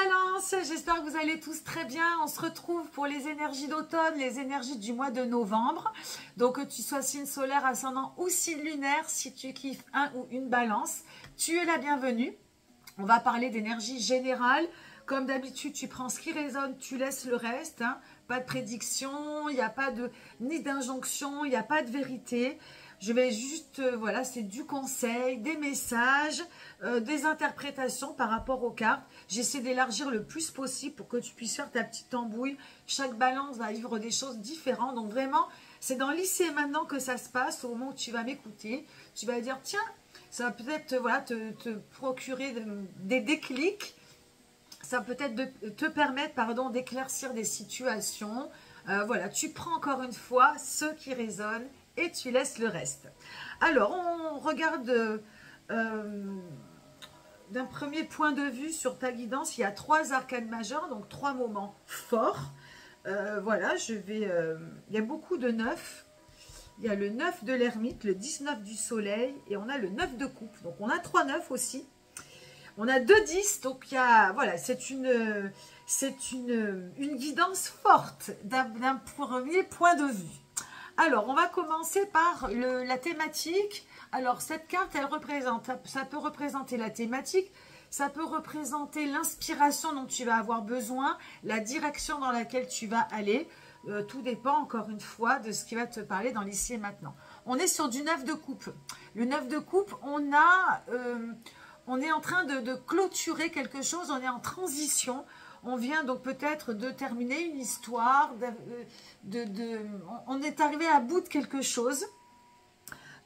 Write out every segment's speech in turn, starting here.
Balance, j'espère que vous allez tous très bien. On se retrouve pour les énergies d'automne, les énergies du mois de novembre. Donc que tu sois signe solaire, ascendant ou signe lunaire, si tu kiffes un ou une balance, tu es la bienvenue. On va parler d'énergie générale. Comme d'habitude, tu prends ce qui résonne, tu laisses le reste. Hein. Pas de prédiction, il n'y a pas de ni d'injonction, il n'y a pas de vérité. Je vais juste, voilà, c'est du conseil, des messages, des interprétations par rapport aux cartes. J'essaie d'élargir le plus possible pour que tu puisses faire ta petite tambouille. Chaque balance va vivre des choses différentes. Donc vraiment, c'est dans l'ici et maintenant que ça se passe. Au moment où tu vas m'écouter, tu vas dire, tiens, ça va peut-être voilà, te procurer des déclics. Ça va peut-être te permettre, pardon, d'éclaircir des situations. Voilà, tu prends encore une fois ce qui résonne et tu laisses le reste. Alors, on regarde d'un premier point de vue sur ta guidance. Il y a 3 arcanes majeures, donc 3 moments forts. Voilà, il y a beaucoup de 9. Il y a le 9 de l'ermite, le 19 du soleil et on a le 9 de coupe. Donc, on a 3 9 aussi. On a 2 10, donc il y a, voilà, c'est une guidance forte d'un premier point de vue. Alors, on va commencer par la thématique. Alors, cette carte, elle représente, ça peut représenter la thématique, ça peut représenter l'inspiration dont tu vas avoir besoin, la direction dans laquelle tu vas aller. Tout dépend, encore une fois, de ce qui va te parler dans l'ici et maintenant. On est sur du 9 de coupe. Le 9 de coupe, on est en train de clôturer quelque chose, on est en transition. On vient donc peut-être de terminer une histoire, on est arrivé à bout de quelque chose.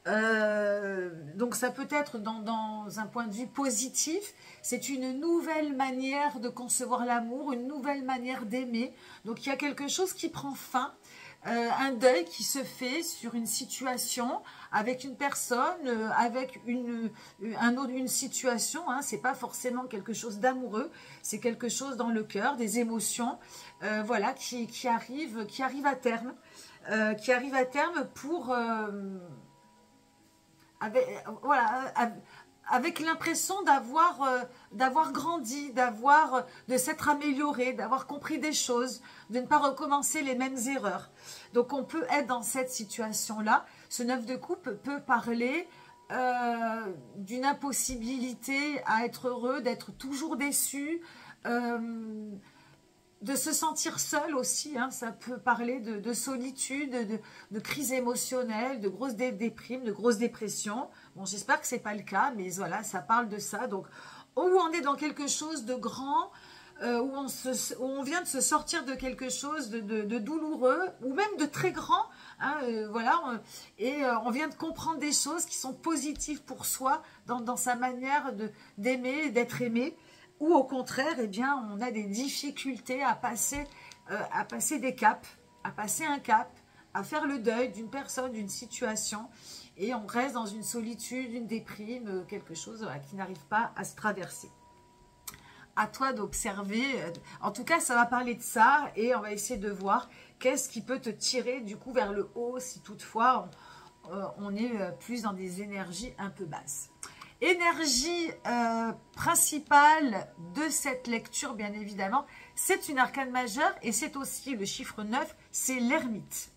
Donc ça peut être dans un point de vue positif, c'est une nouvelle manière de concevoir l'amour, une nouvelle manière d'aimer. Donc il y a quelque chose qui prend fin, un deuil qui se fait sur une situation avec une personne, avec une situation, hein, c'est pas forcément quelque chose d'amoureux, c'est quelque chose dans le cœur, des émotions, voilà, qui arrive à terme, pour avec l'impression d'avoir grandi, de s'être amélioré, d'avoir compris des choses, de ne pas recommencer les mêmes erreurs. Donc on peut être dans cette situation-là. Ce 9 de coupe peut parler d'une impossibilité à être heureux, d'être toujours déçu, de se sentir seul aussi, hein, ça peut parler de solitude, de crise émotionnelle, de grosses déprimes, de grosses dépressions. Bon, j'espère que ce n'est pas le cas, mais voilà, ça parle de ça. Donc, où on est dans quelque chose de grand, où on vient de se sortir de quelque chose de douloureux, ou même de très grand, hein, voilà, on vient de comprendre des choses qui sont positives pour soi, dans sa manière d'aimer, d'être aimé. Ou au contraire, eh bien, on a des difficultés à passer des caps, à passer un cap, à faire le deuil d'une personne, d'une situation, et on reste dans une solitude, une déprime, quelque chose qui n'arrive pas à se traverser. À toi d'observer, en tout cas, ça va parler de ça, et on va essayer de voir qu'est-ce qui peut te tirer du coup vers le haut, si toutefois on est plus dans des énergies un peu basses. Énergie principale de cette lecture, bien évidemment, c'est une arcane majeure et c'est aussi le chiffre 9, c'est l'ermite.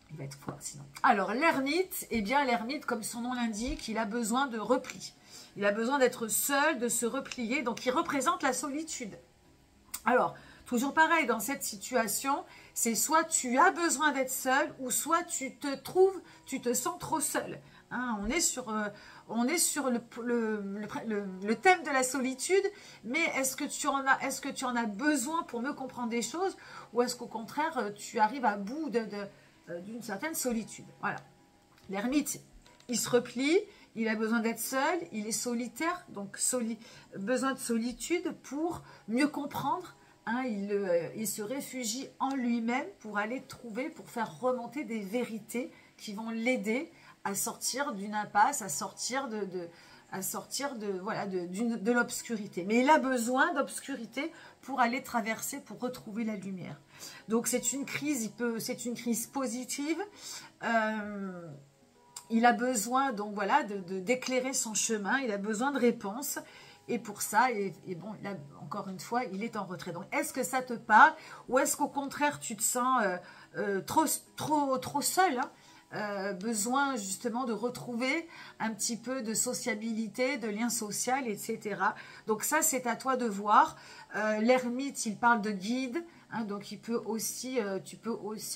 Il va être froid sinon. Alors l'ermite, eh bien l'ermite, comme son nom l'indique, il a besoin de repli. Il a besoin d'être seul, de se replier, donc il représente la solitude. Alors, toujours pareil, dans cette situation, c'est soit tu as besoin d'être seul ou soit tu te sens trop seul. Hein, on est sur le thème de la solitude, mais est-ce que tu en as besoin pour me comprendre des choses, ou est-ce qu'au contraire tu arrives à bout d'une certaine solitude? Voilà. L'ermite, il se replie, il a besoin d'être seul, il est solitaire, donc besoin de solitude pour mieux comprendre. Hein, il se réfugie en lui-même pour aller trouver, pour faire remonter des vérités qui vont l'aider à sortir d'une impasse, à sortir de l'obscurité. Mais il a besoin d'obscurité pour aller traverser, pour retrouver la lumière. Donc c'est une crise, c'est une crise positive. Il a besoin donc voilà d'éclairer son chemin. Il a besoin de réponses. Et pour ça, et bon, là, encore une fois, il est en retrait. Donc, est-ce que ça te parle? Ou est-ce qu'au contraire, tu te sens trop seul, hein? Besoin justement de retrouver un petit peu de sociabilité, de lien social, etc. Donc ça, c'est à toi de voir. L'ermite, il parle de guide, hein, donc tu peux aussi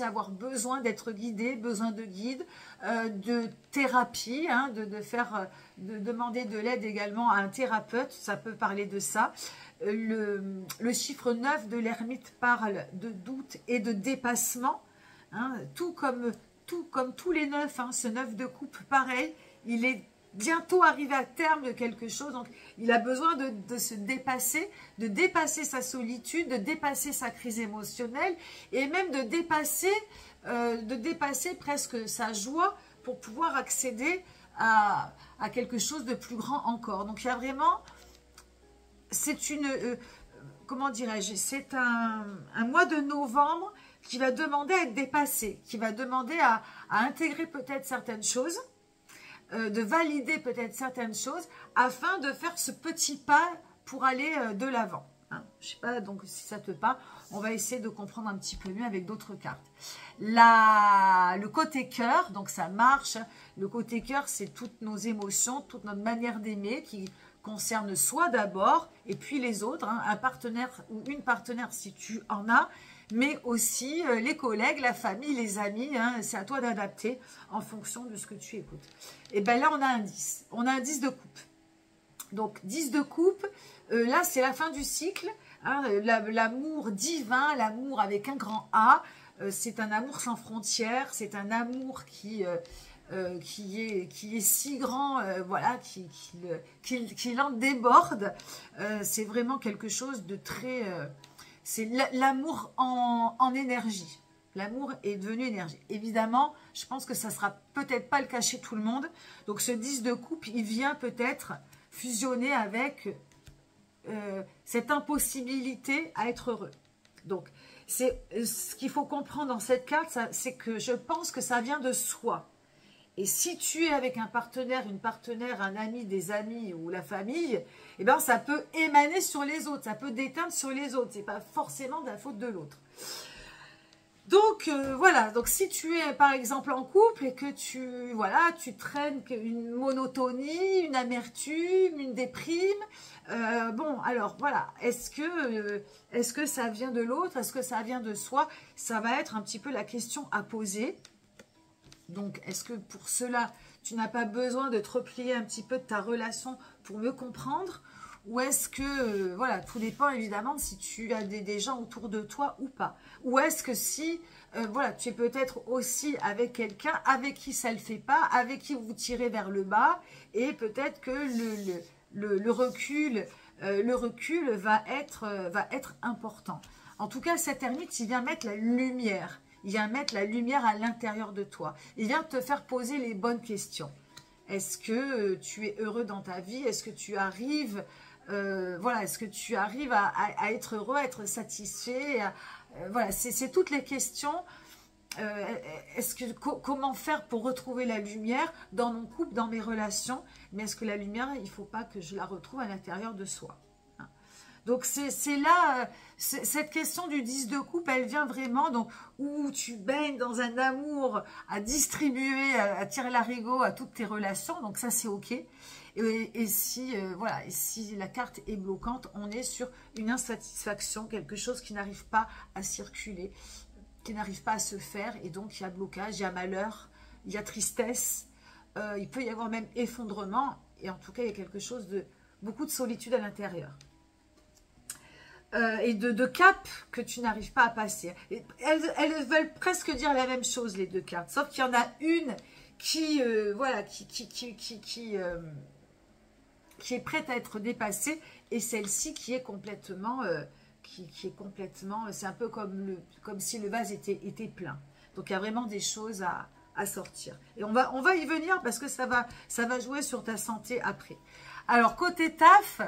avoir besoin d'être guidé, besoin de guide, de thérapie, hein, de demander de l'aide également à un thérapeute, ça peut parler de ça. Le chiffre 9 de l'ermite parle de doute et de dépassement, hein, tout comme tous les 9, hein, ce 9 de coupe, pareil, il est bientôt arrivé à terme de quelque chose, donc il a besoin de se dépasser, de dépasser sa solitude, de dépasser sa crise émotionnelle, et même de dépasser presque sa joie pour pouvoir accéder à quelque chose de plus grand encore. Donc il y a vraiment, c'est une, comment dirais-je, c'est un mois de novembre qui va demander à être dépassé, qui va demander à intégrer peut-être certaines choses, de valider peut-être certaines choses, afin de faire ce petit pas pour aller de l'avant. Hein, je ne sais pas, donc si ça te parle, on va essayer de comprendre un petit peu mieux avec d'autres cartes. Le côté cœur, donc ça marche, le côté cœur, c'est toutes nos émotions, toute notre manière d'aimer, qui concerne soi d'abord, et puis les autres, hein, un partenaire ou une partenaire si tu en as, mais aussi les collègues, la famille, les amis, hein, c'est à toi d'adapter en fonction de ce que tu écoutes. Et bien là, on a un 10. On a un 10 de coupe. Donc, 10 de coupe, là, c'est la fin du cycle. Hein, l'amour divin, l'amour avec un grand A, c'est un amour sans frontières, c'est un amour qui est si grand, voilà, qui l'en déborde. C'est vraiment quelque chose de très... c'est l'amour en énergie. L'amour est devenu énergie. Évidemment, je pense que ça ne sera peut-être pas le cas chez tout le monde. Donc, ce 10 de coupe, il vient peut-être fusionner avec cette impossibilité à être heureux. Donc, c'est ce qu'il faut comprendre dans cette carte, c'est que je pense que ça vient de soi. Et si tu es avec un partenaire, une partenaire, un ami, des amis ou la famille, eh ben, ça peut émaner sur les autres, ça peut déteindre sur les autres. Ce n'est pas forcément de la faute de l'autre. Donc, voilà. Donc, si tu es, par exemple, en couple et que tu traînes une monotonie, une amertume, une déprime, bon, alors, voilà. Est-ce que ça vient de l'autre? Est-ce que ça vient de soi? Ça va être un petit peu la question à poser. Donc, est-ce que pour cela, tu n'as pas besoin de te replier un petit peu de ta relation pour mieux comprendre? Ou est-ce que, voilà, tout dépend évidemment de si tu as des gens autour de toi ou pas. Ou est-ce que si, voilà, tu es peut-être aussi avec quelqu'un avec qui ça ne le fait pas, avec qui vous tirez vers le bas, et peut-être que le recul va être important. En tout cas, cet ermite, il vient mettre la lumière. Il vient mettre la lumière à l'intérieur de toi. Il vient te faire poser les bonnes questions. Est-ce que tu es heureux dans ta vie? Est-ce que tu arrives, voilà, est-ce que tu arrives à être heureux, à être satisfait? Voilà, c'est toutes les questions. Comment faire pour retrouver la lumière dans mon couple, dans mes relations? Mais est-ce que la lumière, il ne faut pas que je la retrouve à l'intérieur de soi? Donc, c'est là, cette question du 10 de coupe, elle vient vraiment donc, où tu baignes dans un amour à distribuer, à tirer l'arigot à toutes tes relations. Donc, ça, c'est OK. Et si, voilà, et si la carte est bloquante, on est sur une insatisfaction, quelque chose qui n'arrive pas à circuler, qui n'arrive pas à se faire. Et donc, il y a blocage, il y a malheur, il y a tristesse. Il peut y avoir même effondrement. Et en tout cas, il y a quelque chose de beaucoup de solitude à l'intérieur. Et de cap que tu n'arrives pas à passer. Et elles veulent presque dire la même chose, les deux cartes. Sauf qu'il y en a une qui, voilà, qui est prête à être dépassée, et celle-ci qui est complètement, c'est un peu comme si le vase était plein. Donc, il y a vraiment des choses à sortir. Et on va y venir parce que ça va jouer sur ta santé après. Alors, côté taf,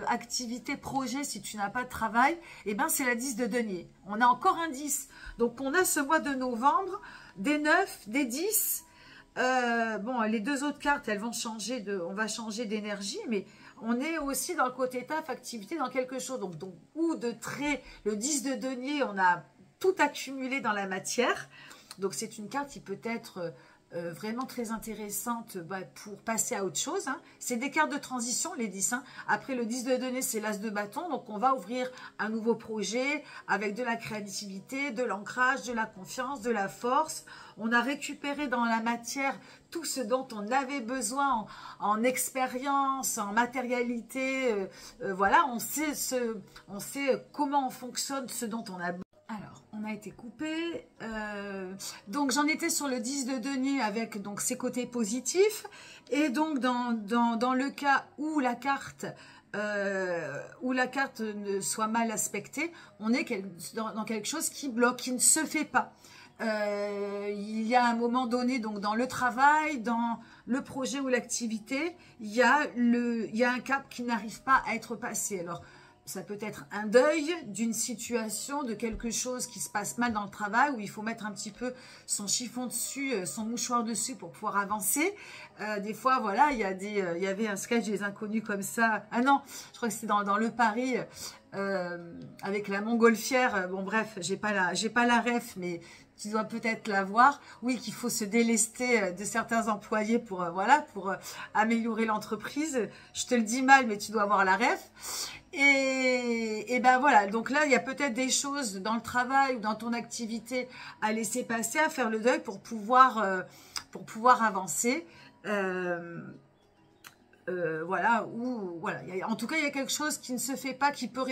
activité, projet, si tu n'as pas de travail, eh ben, c'est la 10 de denier. On a encore un 10. Donc, on a ce mois de novembre, des 9, des 10. Bon, les deux autres cartes, elles vont changer on va changer d'énergie, mais on est aussi dans le côté taf, activité, dans quelque chose. Donc ou de très, le 10 de denier, on a tout accumulé dans la matière. Donc c'est une carte qui peut être vraiment très intéressante pour passer à autre chose. Hein. C'est des cartes de transition, les 10. Hein. Après le 10 de denier, c'est l'as de bâton. Donc on va ouvrir un nouveau projet avec de la créativité, de l'ancrage, de la confiance, de la force. On a récupéré dans la matière tout ce dont on avait besoin en expérience, en matérialité. Voilà, on sait comment on fonctionne, ce dont on a besoin. Alors, on a été coupé. Donc, j'en étais sur le 10 de denier avec donc, ses côtés positifs. Et donc, dans le cas où la carte ne soit mal aspectée, on est dans quelque chose qui bloque, qui ne se fait pas. Il y a un moment donné, donc dans le travail, dans le projet ou l'activité, il y a un cap qui n'arrive pas à être passé. Alors, ça peut être un deuil d'une situation, de quelque chose qui se passe mal dans le travail, où il faut mettre un petit peu son chiffon dessus, son mouchoir dessus pour pouvoir avancer. Des fois, voilà, il y avait un sketch des inconnus comme ça. Ah non, je crois que c'était dans le Paris, avec la montgolfière. Bon bref, j'ai pas la ref, mais tu dois peut-être la voir. Oui, qu'il faut se délester de certains employés pour améliorer l'entreprise. Je te le dis mal, mais tu dois avoir la ref. Et ben voilà, donc là, il y a peut-être des choses dans le travail ou dans ton activité à laisser passer, à faire le deuil pour pouvoir avancer. Voilà, en tout cas, il y a quelque chose qui ne se fait pas, qui peut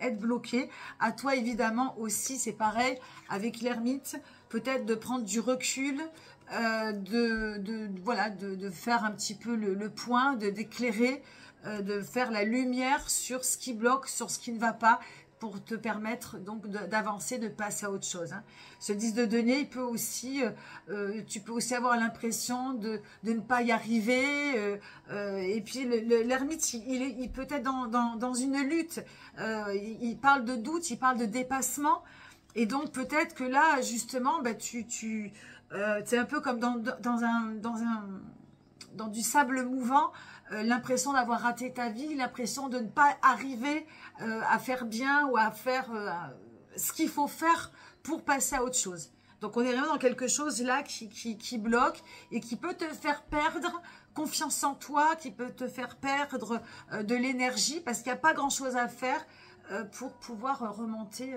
être bloqué. À toi, évidemment, aussi, c'est pareil, avec l'ermite, peut-être de prendre du recul, de faire un petit peu le point, d'éclairer, de faire la lumière sur ce qui bloque, sur ce qui ne va pas, pour te permettre donc d'avancer, de passer à autre chose. Hein. Ce 10 de denier, il peut aussi, tu peux aussi avoir l'impression de ne pas y arriver. Et puis l'ermite, il peut être dans une lutte. Il parle de doute, il parle de dépassement. Et donc peut-être que là, justement, c'est un peu comme dans du sable mouvant, l'impression d'avoir raté ta vie, l'impression de ne pas arriver à faire bien ou à faire ce qu'il faut faire pour passer à autre chose. Donc on est vraiment dans quelque chose là qui bloque et qui peut te faire perdre confiance en toi, qui peut te faire perdre de l'énergie parce qu'il n'y a pas grand chose à faire pour pouvoir remonter.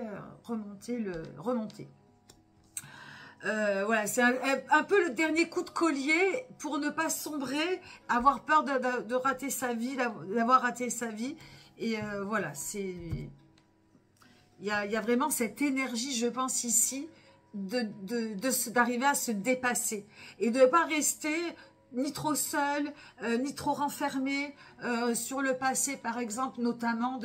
Voilà, c'est un peu le dernier coup de collier pour ne pas sombrer, avoir peur de rater sa vie, d'avoir raté sa vie. Et voilà, il y a vraiment cette énergie, je pense, ici, d'arriver à se dépasser. Et de ne pas rester ni trop seul, ni trop renfermé sur le passé, par exemple, notamment,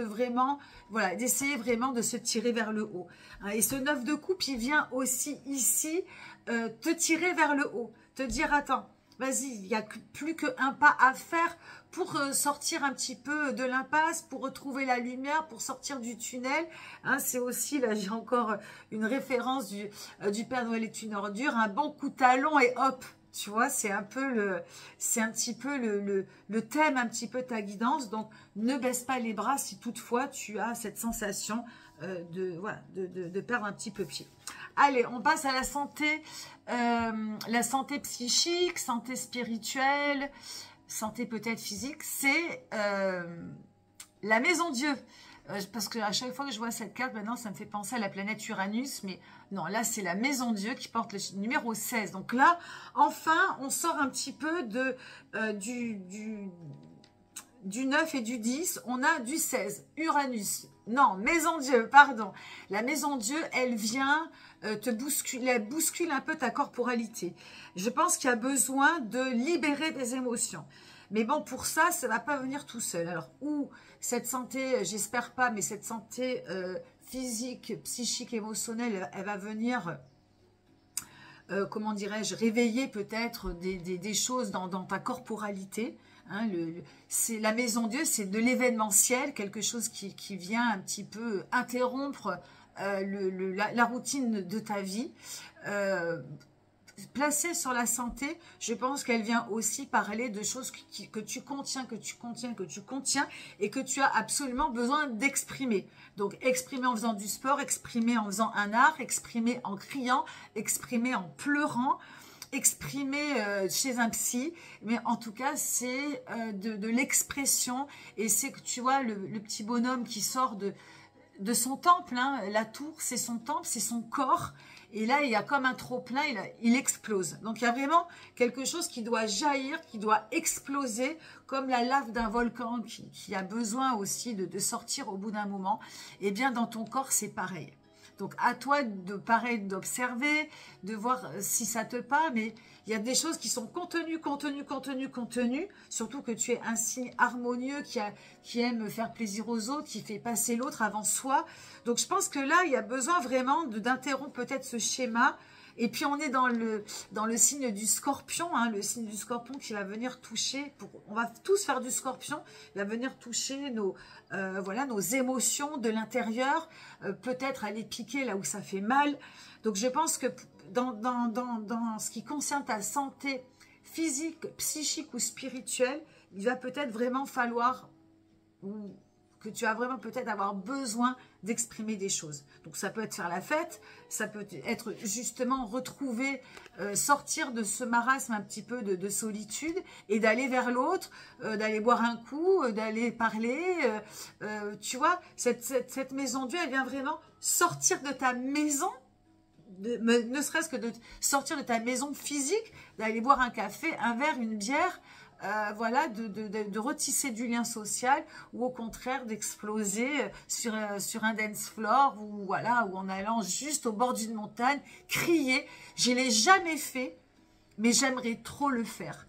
d'essayer vraiment de se tirer vers le haut. Et ce 9 de coupe, il vient aussi ici te tirer vers le haut, te dire, attends, vas-y, il n'y a plus qu'un pas à faire pour sortir un petit peu de l'impasse, pour retrouver la lumière, pour sortir du tunnel. Hein, c'est aussi, là j'ai encore une référence du Père Noël est une ordure, un bon coup de talon et hop. Tu vois, c'est un petit peu le thème, un petit peu ta guidance. Donc, ne baisse pas les bras si toutefois tu as cette sensation de perdre un petit peu pied. Allez, on passe à la santé psychique, santé spirituelle, santé peut-être physique. C'est la maison Dieu. Parce qu'à chaque fois que je vois cette carte, maintenant, ça me fait penser à la planète Uranus. Mais non, là, c'est la maison Dieu qui porte le numéro 16. Donc là, enfin, on sort un petit peu du 9 et du 10. On a du 16, Uranus. Non, maison Dieu, pardon. La maison Dieu, elle vient te bousculer, elle bouscule un peu ta corporalité. Je pense qu'il y a besoin de libérer des émotions. Mais bon, pour ça, ça ne va pas venir tout seul. Alors, ou cette santé, j'espère pas, mais cette santé physique, psychique, émotionnelle, elle va venir, comment dirais-je, réveiller peut-être des choses dans ta corporalité. Hein, la maison Dieu, c'est de l'événementiel, quelque chose qui vient un petit peu interrompre la routine de ta vie. placée sur la santé, je pense qu'elle vient aussi parler de choses que tu contiens, et que tu as absolument besoin d'exprimer. Donc, exprimer en faisant du sport, exprimer en faisant un art, exprimer en criant, exprimer en pleurant, exprimer chez un psy, mais en tout cas c'est de l'expression, et c'est que tu vois le petit bonhomme qui sort de son temple, hein. La tour c'est son temple, c'est son corps, et là il y a comme un trop plein, il explose. Donc il y a vraiment quelque chose qui doit jaillir, qui doit exploser, comme la lave d'un volcan qui a besoin aussi de sortir au bout d'un moment. Et bien dans ton corps c'est pareil. Donc, à toi de pareil, d'observer, de voir si ça te parle. Mais il y a des choses qui sont contenues. Surtout que tu es un signe harmonieux qui aime faire plaisir aux autres, qui fait passer l'autre avant soi. Donc, je pense que là, il y a besoin vraiment d'interrompre peut-être ce schéma. Et puis, on est dans le signe du scorpion, hein, le signe du scorpion qui va venir toucher, on va tous faire du scorpion, il va venir toucher voilà, nos émotions de l'intérieur, peut-être aller piquer là où ça fait mal. Donc, je pense que dans ce qui concerne ta santé physique, psychique ou spirituelle, il va peut-être vraiment falloir que tu vas vraiment peut-être avoir besoin d'exprimer des choses. Donc ça peut être faire la fête, ça peut être justement retrouver, sortir de ce marasme un petit peu de solitude et d'aller vers l'autre, d'aller boire un coup, d'aller parler. Tu vois, cette maison Dieu, elle vient vraiment sortir de ta maison, ne serait-ce que de sortir de ta maison physique, d'aller boire un café, un verre, une bière, voilà, de retisser du lien social, ou au contraire d'exploser sur un dance floor, ou voilà, ou en allant juste au bord d'une montagne, crier. Je ne l'ai jamais fait, mais j'aimerais trop le faire.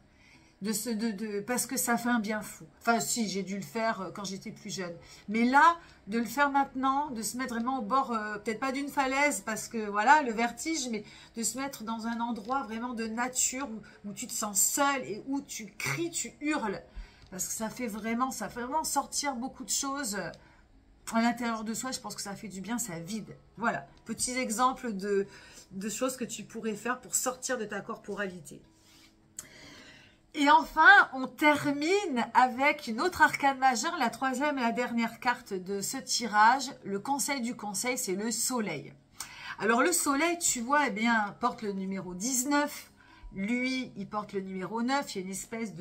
Parce que ça fait un bien fou. Enfin, si, j'ai dû le faire quand j'étais plus jeune. Mais là, de le faire maintenant, de se mettre vraiment au bord, peut-être pas d'une falaise, parce que voilà, le vertige, mais de se mettre dans un endroit vraiment de nature, où tu te sens seul, et où tu cries, tu hurles. Parce que ça fait vraiment sortir beaucoup de choses à l'intérieur de soi. Je pense que ça fait du bien, ça vide. Voilà, petits exemples de choses que tu pourrais faire pour sortir de ta corporalité. Et enfin, on termine avec une autre arcane majeure, la troisième et la dernière carte de ce tirage. Le conseil du conseil, c'est le soleil. Alors le soleil, tu vois, eh bien, porte le numéro 19. Lui, il porte le numéro 9. Il y a une espèce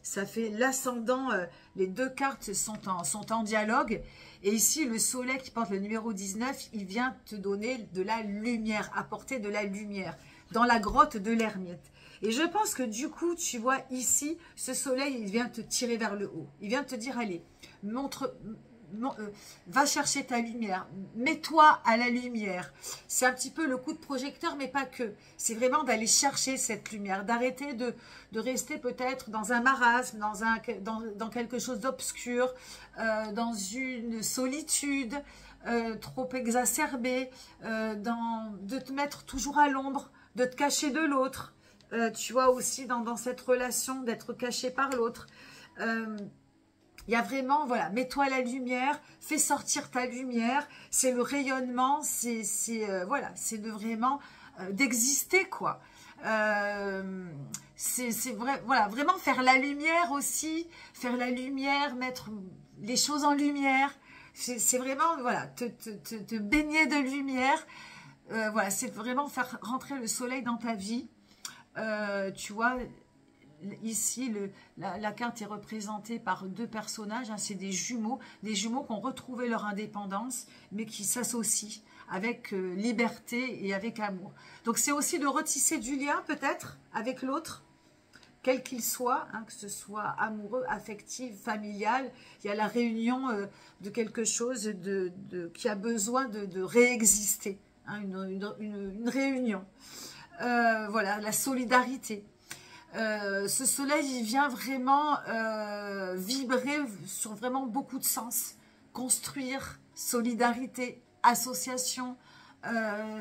ça fait l'ascendant. Les deux cartes sont en dialogue. Et ici, le soleil qui porte le numéro 19, il vient te donner de la lumière, apporter de la lumière dans la grotte de l'ermite. Et je pense que du coup, tu vois ici, ce soleil, il vient te tirer vers le haut. Il vient te dire, allez, va chercher ta lumière, mets-toi à la lumière. C'est un petit peu le coup de projecteur, mais pas que. C'est vraiment d'aller chercher cette lumière, d'arrêter de rester peut-être dans un marasme, dans quelque chose d'obscur, dans une solitude trop exacerbée, de te mettre toujours à l'ombre, de te cacher de l'autre. Tu vois aussi dans cette relation d'être caché par l'autre. Il y a vraiment, voilà, mets-toi la lumière, fais sortir ta lumière. C'est le rayonnement, voilà, c'est vraiment d'exister, quoi. C'est vrai, voilà, vraiment faire la lumière aussi, faire la lumière, mettre les choses en lumière. C'est vraiment, voilà, te baigner de lumière. Voilà, c'est vraiment faire rentrer le soleil dans ta vie. Tu vois, ici, la carte est représentée par deux personnages, hein, c'est des jumeaux qui ont retrouvé leur indépendance, mais qui s'associent avec liberté et avec amour. Donc, c'est aussi de retisser du lien, peut-être, avec l'autre, quel qu'il soit, hein, que ce soit amoureux, affectif, familial. Il y a la réunion de quelque chose qui a besoin de réexister, hein, une réunion. Voilà, la solidarité. Ce soleil, il vient vraiment vibrer sur vraiment beaucoup de sens. Construire, solidarité, association.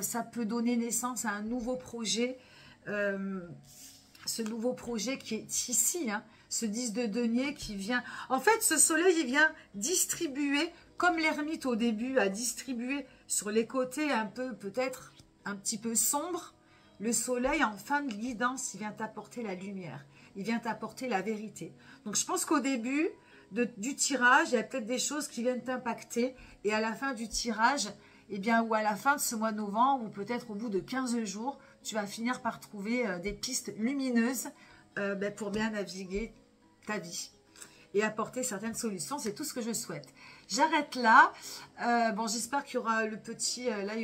Ça peut donner naissance à un nouveau projet. Ce nouveau projet qui est ici, hein, ce 10 de denier qui vient... En fait, ce soleil, il vient distribuer, comme l'ermite au début a distribué sur les côtés un peu, peut-être, un petit peu sombre. Le soleil, en fin de guidance, il vient t'apporter la lumière. Il vient t'apporter la vérité. Donc, je pense qu'au début du tirage, il y a peut-être des choses qui viennent t'impacter. Et à la fin du tirage, eh bien, ou à la fin de ce mois de novembre, ou peut-être au bout de 15 jours, tu vas finir par trouver des pistes lumineuses pour bien naviguer ta vie et apporter certaines solutions. C'est tout ce que je souhaite. J'arrête là. Bon, j'espère qu'il y aura le petit... là,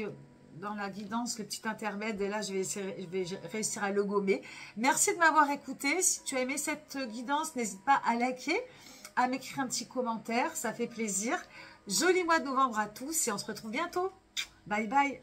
dans la guidance, le petit intermède, et là, je vais réussir à le gommer. Merci de m'avoir écouté. Si tu as aimé cette guidance, n'hésite pas à liker, à m'écrire un petit commentaire. Ça fait plaisir. Joli mois de novembre à tous et on se retrouve bientôt. Bye bye.